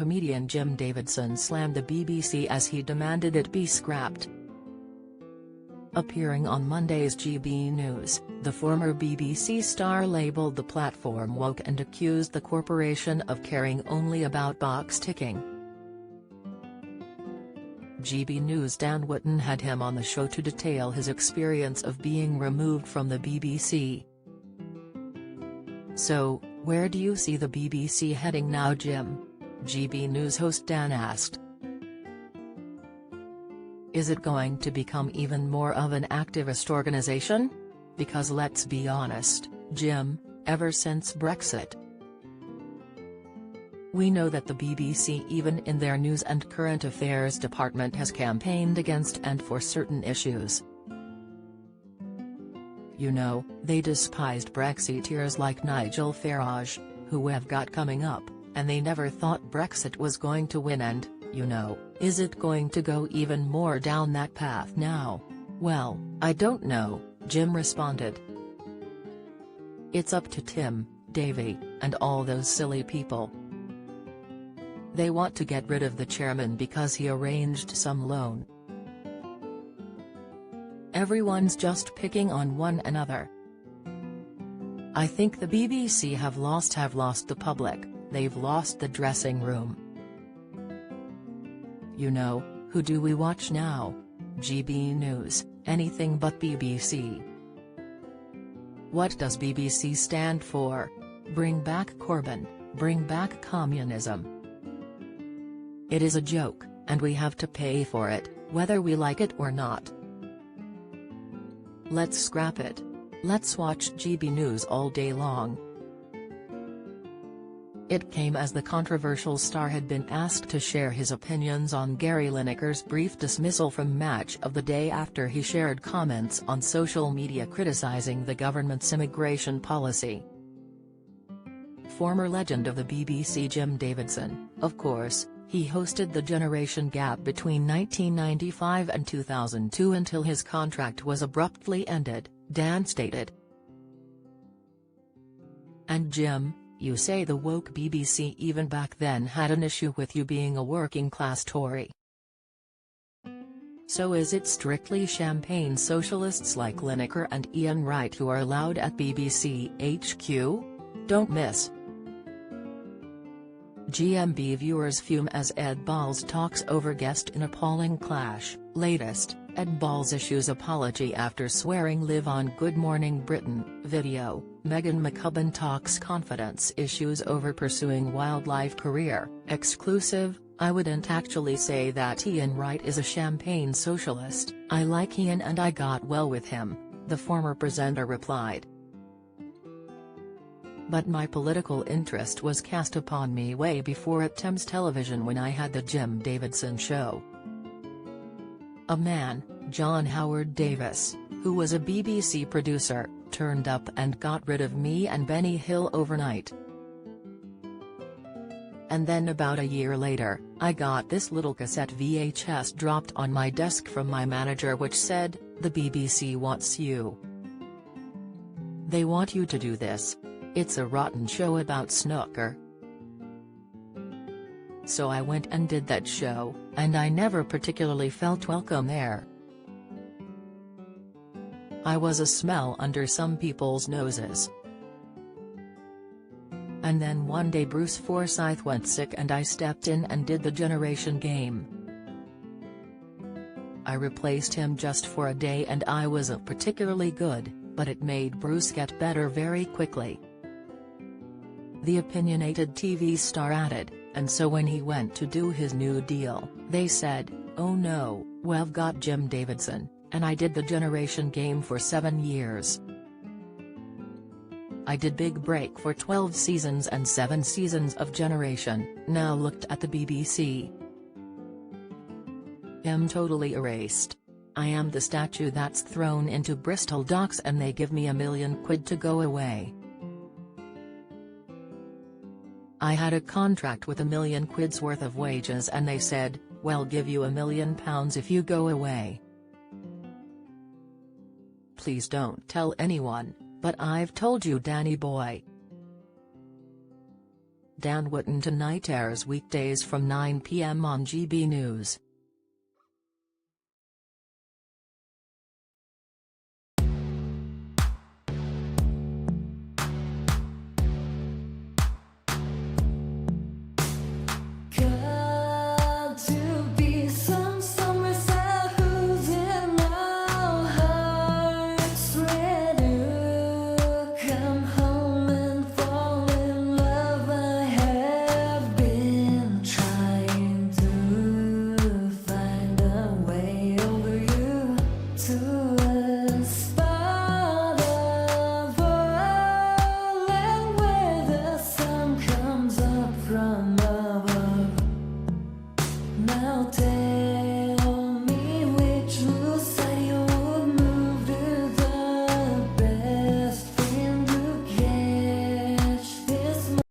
comedian Jim Davidson slammed the BBC as he demanded it be scrapped. Appearing on Monday's GB News, the former BBC star labelled the platform woke and accused the corporation of caring only about box ticking. GB News' Dan Wootton had him on the show to detail his experience of being removed from the BBC. "So, where do you see the BBC heading now, Jim?" GB News host Dan asked. "Is it going to become even more of an activist organisation? Because let's be honest, Jim, ever since Brexit, we know that the BBC, even in their news and current affairs department, has campaigned against and for certain issues. You know, they despised Brexiteers like Nigel Farage, who we've got coming up, and they never thought Brexit was going to win and, you know, is it going to go even more down that path now? Well, I don't know," Jim responded. "It's up to Tim, Davy, and all those silly people. They want to get rid of the chairman because he arranged some loan. Everyone's just picking on one another. I think the BBC have lost the public, they've lost the dressing room. You know, who do we watch now? GB News, anything but BBC. What does BBC stand for? Bring back Corbyn, bring back communism. It is a joke, and we have to pay for it, whether we like it or not. Let's scrap it. Let's watch GB News all day long." It came as the controversial star had been asked to share his opinions on Gary Lineker's brief dismissal from Match of the Day after he shared comments on social media criticising the government's immigration policy. Former legend of the BBC Jim Davidson, of course, he hosted the generation gap between 1995 and 2002 until his contract was abruptly ended, Dan stated. "And Jim, you say the woke BBC even back then had an issue with you being a working-class Tory. So is it strictly champagne socialists like Lineker and Ian Wright who are allowed at BBC HQ? Don't miss." GMB viewers fume as Ed Balls talks over guest in appalling clash. Latest, Ed Balls issues apology after swearing live on Good Morning Britain. Video, Meghan McCubbin talks confidence issues over pursuing wildlife career. Exclusive, I wouldn't actually say that Ian Wright is a champagne socialist. I like Ian and I got well with him, the former presenter replied. But my political interest was cast upon me way before at Thames Television when I had the Jim Davidson Show. A man, John Howard Davis, who was a BBC producer, turned up and got rid of me and Benny Hill overnight. And then about a year later, I got this little cassette VHS dropped on my desk from my manager which said, "The BBC wants you. They want you to do this. It's a rotten show about snooker." So I went and did that show, and I never particularly felt welcome there. I was a smell under some people's noses. And then one day Bruce Forsyth went sick and I stepped in and did the generation game. I replaced him just for a day and I wasn't particularly good, but it made Bruce get better very quickly. The opinionated TV star added, and so when he went to do his new deal, they said, "Oh no, we've got Jim Davidson," and I did the generation game for 7 years. I did Big Break for 12 seasons and 7 seasons of Generation, now looked at the BBC. I'm totally erased. I am the statue that's thrown into Bristol Docks and they give me £1 million to go away. I had a contract with £1 million worth of wages and they said, "We'll give you £1 million if you go away." Please don't tell anyone, but I've told you, Danny boy. Dan Wootton Tonight airs weekdays from 9 p.m. on GB News.